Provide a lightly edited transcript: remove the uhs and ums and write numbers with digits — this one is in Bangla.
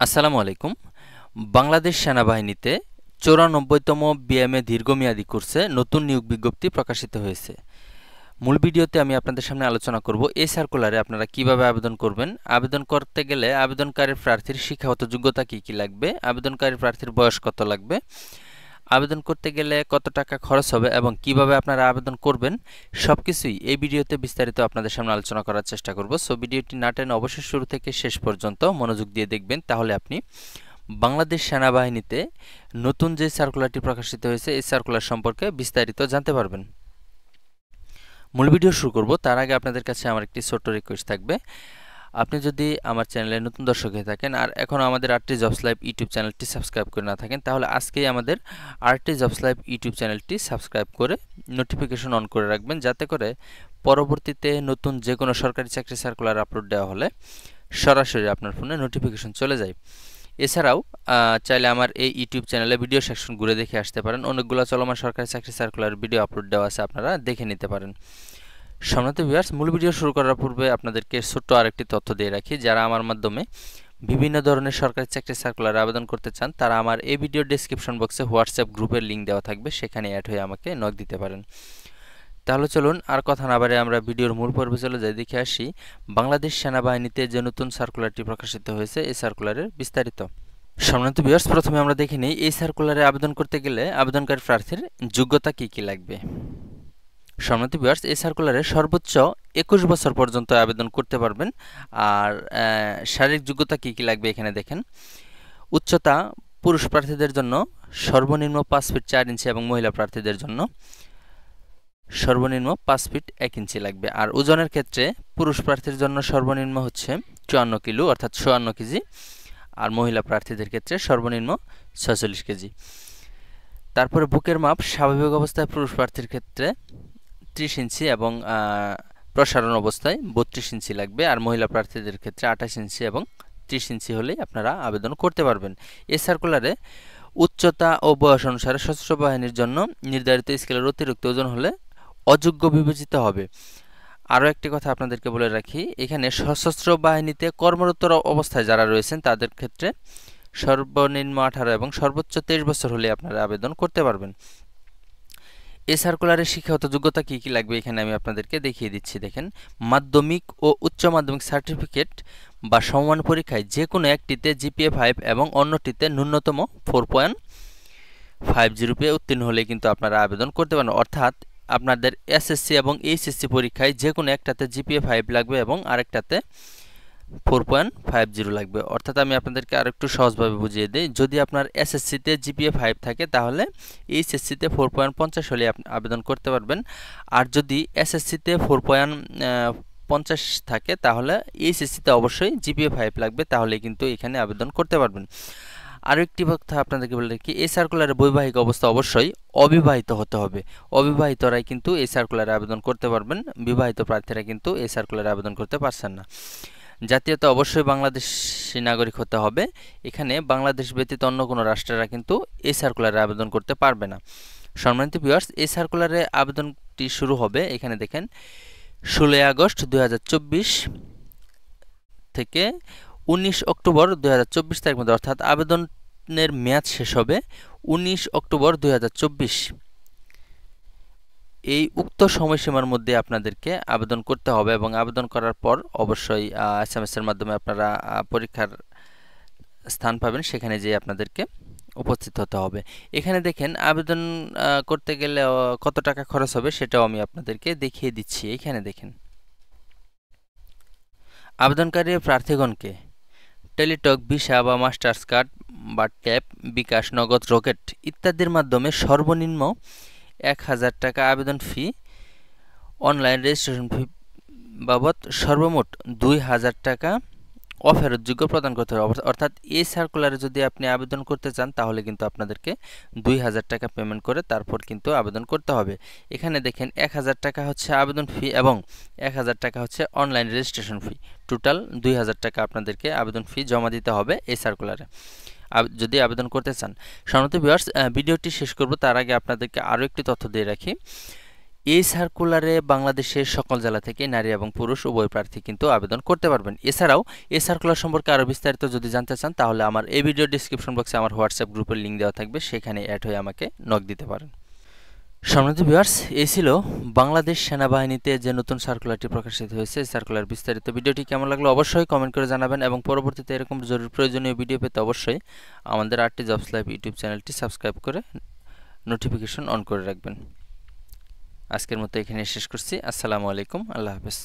আসসালামু আলাইকুম। বাংলাদেশ সেনাবাহিনীতে ৯৪তম বিএমএ দীর্ঘমেয়াদী কোর্সে নতুন নিয়োগ বিজ্ঞপ্তি প্রকাশিত হয়েছে। মূল ভিডিওতে আমি আপনাদের সামনে আলোচনা করব এই সার্কুলারে আপনারা কিভাবে আবেদন করবেন। আবেদন করতে গেলে আবেদনকারী প্রার্থীর শিক্ষাগত যোগ্যতা কী লাগবে, আবেদনকারী প্রার্থীর বয়স কত লাগবে, আবেদন করতে গেলে কত টাকা খরচ হবে এবং কিভাবে আপনারা আবেদন করবেন, সবকিছুই এই ভিডিওতে বিস্তারিত আপনাদের সামনে আলোচনা করার চেষ্টা করব। সো ভিডিওটি না টেনে অবশ্যই শুরু থেকে শেষ পর্যন্ত মনোযোগ দিয়ে দেখবেন, তাহলে আপনি বাংলাদেশ সেনাবাহিনীতে নতুন যে সার্কুলারটি প্রকাশিত হয়েছে এই সার্কুলার সম্পর্কে বিস্তারিত জানতে পারবেন। মূল ভিডিও শুরু করব তার আগে আপনাদের কাছে আমার একটি ছোট্ট রিকোয়েস্ট থাকবে। আপনি যদি আমার চ্যানেলে নতুন দর্শক হয়ে থাকেন আর এখনও আমাদের আরটি জবস লাইভ ইউটিউব চ্যানেলটি সাবস্ক্রাইব করে না থাকেন, তাহলে আজকেই আমাদের আরটি জবস লাইভ ইউটিউব চ্যানেলটি সাবস্ক্রাইব করে নোটিফিকেশন অন করে রাখবেন, যাতে করে পরবর্তীতে নতুন যে কোনো সরকারি চাকরি সার্কুলার আপলোড দেওয়া হলে সরাসরি আপনার ফোনে নোটিফিকেশন চলে যায়। এছাড়াও চাইলে আমার এই ইউটিউব চ্যানেলে ভিডিও সেকশন ঘুরে দেখে আসতে পারেন। অনেকগুলো চলমান সরকারি চাকরি সার্কুলার ভিডিও আপলোড দেওয়া আছে, আপনারা দেখে নিতে পারেন। সম্মানিত ভিউয়ার্স, মূল ভিডিও শুরু করার পূর্বে আপনাদেরকে ছোট্ট আরেকটি তথ্য দিয়ে রাখি। যারা আমার মাধ্যমে বিভিন্ন ধরনের সরকারি চাকরি সার্কুলার আবেদন করতে চান, তারা আমার এই ভিডিও ডেসক্রিপশন বক্সে হোয়াটসঅ্যাপ গ্রুপের লিঙ্ক দেওয়া থাকবে, সেখানে অ্যাড হয়ে আমাকে নক দিতে পারেন। তাহলে চলুন আর কথা না বাড়িয়ে আমরা ভিডিওর মূল পর্বে চলে যাই, দেখে আসি বাংলাদেশ সেনাবাহিনীতে যে নতুন সার্কুলারটি প্রকাশিত হয়েছে এই সার্কুলারের বিস্তারিত। সম্মানিত ভিউয়ার্স, প্রথমে আমরা দেখে নিই এই সার্কুলারে আবেদন করতে গেলে আবেদনকারী প্রার্থীর যোগ্যতা কী লাগবে। সম্মানিত ভিউয়ার্স, এই সার্কুলারে সর্বোচ্চ 21 বছর পর্যন্ত আবেদন করতে পারবেন। আর শারীরিক যোগ্যতা কী লাগবে এখানে দেখেন। উচ্চতা পুরুষ প্রার্থীদের জন্য সর্বনিম্ন 5 ফিট 4 ইঞ্চি এবং মহিলা প্রার্থীদের জন্য সর্বনিম্ন 5 ফিট 1 ইঞ্চি লাগবে। আর ওজনের ক্ষেত্রে পুরুষ প্রার্থীর জন্য সর্বনিম্ন হচ্ছে 54 কিলো অর্থাৎ 54 কেজি, আর মহিলা প্রার্থীদের ক্ষেত্রে সর্বনিম্ন 46 কেজি। তারপরে বুকের মাপ স্বাভাবিক অবস্থায় পুরুষ প্রার্থীর ক্ষেত্রে 30 ইঞ্চি এবং প্রসারণ অবস্থায় 32 ইঞ্চি লাগবে, আর মহিলা প্রার্থীদের ক্ষেত্রে 28 ইঞ্চি এবং 30 ইঞ্চি হলেই আপনারা আবেদন করতে পারবেন। এই সার্কুলারে উচ্চতা ও বয়স অনুসারে সশস্ত্র বাহিনীর জন্য নির্ধারিত স্কেলের অতিরিক্ত ওজন হলে অযোগ্য বিবেচিত হবে। আরও একটি কথা আপনাদেরকে বলে রাখি, এখানে সশস্ত্র বাহিনীতে কর্মরত অবস্থায় যারা রয়েছেন তাদের ক্ষেত্রে সর্বনিম্ন 18 এবং সর্বোচ্চ 23 বছর হলে আপনারা আবেদন করতে পারবেন। এই সার্কুলারের শিক্ষাগত যোগ্যতা কী লাগবে এখানে আমি আপনাদেরকে দেখিয়ে দিচ্ছি। দেখেন, মাধ্যমিক ও উচ্চ মাধ্যমিক সার্টিফিকেট বা সমমান পরীক্ষায় যে কোনো একটিতে জিপিএ 5 এবং অন্যটিতে ন্যূনতম 4.50 পেয়ে উত্তীর্ণ হলে কিন্তু আপনারা আবেদন করতে পারেন। অর্থাৎ আপনাদের এসএসসি এবং এইচএসসি পরীক্ষায় যে কোনো একটাতে জিপিএ 5 লাগবে এবং আরেকটাতে 4.50 লাগবে। অর্থাৎ আমি আপনাদেরকে আরেকটু সহজভাবে বুঝিয়ে দিই, যদি আপনার এসএসসিতে জিপিএ 5 থাকে তাহলে এইচএসসিতে 4.50 হলে আপনি আবেদন করতে পারবেন। আর যদি এসএসসিতে 4.50 থাকে তাহলে এইচএসসিতে অবশ্যই জিপিএ 5 লাগবে, তাহলে কিন্তু এখানে আবেদন করতে পারবেন। আরও একটি কথা আপনাদেরকে বলে রাখি, এই সার্কুলারে বৈবাহিক অবস্থা অবশ্যই অবিবাহিত হতে হবে। অবিবাহিতরাই কিন্তু এই সার্কুলারে আবেদন করতে পারবেন, বিবাহিত প্রার্থীরা কিন্তু এই সার্কুলারে আবেদন করতে পারছেন না। জাতীয়তা অবশ্যই বাংলাদেশি নাগরিক হতে হবে। এখানে বাংলাদেশ ব্যতীত অন্য কোনো রাষ্ট্রেরা কিন্তু এই সার্কুলারে আবেদন করতে পারবে না। সম্মানিত ভিউয়ার্স, এই সার্কুলারে আবেদনটি শুরু হবে, এখানে দেখেন 16 আগস্ট 2024 থেকে 19 অক্টোবর 2024 তারিখের মধ্যে, অর্থাৎ আবেদনের মেয়াদ শেষ হবে 19 অক্টোবর 2024। এই উক্ত সময়সীমার মধ্যে আপনাদেরকে আবেদন করতে হবে এবং আবেদন করার পর অবশ্যই এসএমএস-এর মাধ্যমে আপনারা পরীক্ষার স্থান পাবেন, সেখানে যেয়ে আপনাদেরকে উপস্থিত হতে হবে। এখানে দেখেন আবেদন করতে গেলে কত টাকা খরচ হবে সেটাও আমি আপনাদেরকে দেখিয়ে দিচ্ছি। এখানে দেখেন, আবেদনকারী প্রার্থীগণকে টেলিটক, ভিসা বা মাস্টার্স কার্ড বা ট্যাপ, বিকাশ, নগদ, রকেট ইত্যাদির মাধ্যমে সর্বনিম্ন 1000 টাকা আবেদন ফি, অনলাইন রেজিস্ট্রেশন ফি বাবদ সর্বমোট 2000 টাকা অফেরতযোগ্য প্রদান করতে হবে। অর্থাৎ এই সার্কুলারে যদি আপনি আবেদন করতে চান তাহলে কিন্তু আপনাদেরকে 2000 টাকা পেমেন্ট করে তারপর কিন্তু আবেদন করতে হবে। এখানে দেখেন 1000 টাকা হচ্ছে আবেদন ফি এবং 1000 টাকা হচ্ছে অনলাইন রেজিস্ট্রেশন ফি, টোটাল 2000 টাকা আপনাদেরকে আবেদন ফি জমা দিতে হবে এই সার্কুলারে যদি আবেদন করতে চান। সম্মানিত ভিউয়ার্স, ভিডিওটি শেষ করব তার আগে আপনাদেরকে আরও একটি তথ্য দিয়ে রাখি। এই সার্কুলারে বাংলাদেশের সকল জেলা থেকে নারী এবং পুরুষ উভয় প্রার্থী কিন্তু আবেদন করতে পারবেন। এছাড়াও এই সার্কুলার সম্পর্কে আরও বিস্তারিত যদি জানতে চান তাহলে আমার এই ভিডিও ডিসক্রিপশন বক্সে আমার হোয়াটসঅ্যাপ গ্রুপের লিঙ্ক দেওয়া থাকবে, সেখানে অ্যাড হয়ে আমাকে নক দিতে পারেন। সম্মানিত ভিউয়ার্স, এই ছিল বাংলাদেশ সেনাবাহিনীতে যে নতুন সার্কুলারটি প্রকাশিত হয়েছে, সার্কুলার বিস্তারিত। ভিডিওটি কেমন লাগলো অবশ্যই কমেন্ট করে জানাবেন এবং পরবর্তীতে এরকম জরুরি প্রয়োজনীয় ভিডিও পেতে অবশ্যই আমাদের আরটি জবস লাইভ ইউটিউব চ্যানেলটি সাবস্ক্রাইব করে নোটিফিকেশন অন করে রাখবেন। আজকের মতো এখানে শেষ করছি। আসসালামু আলাইকুম, আল্লাহ হাফেজ।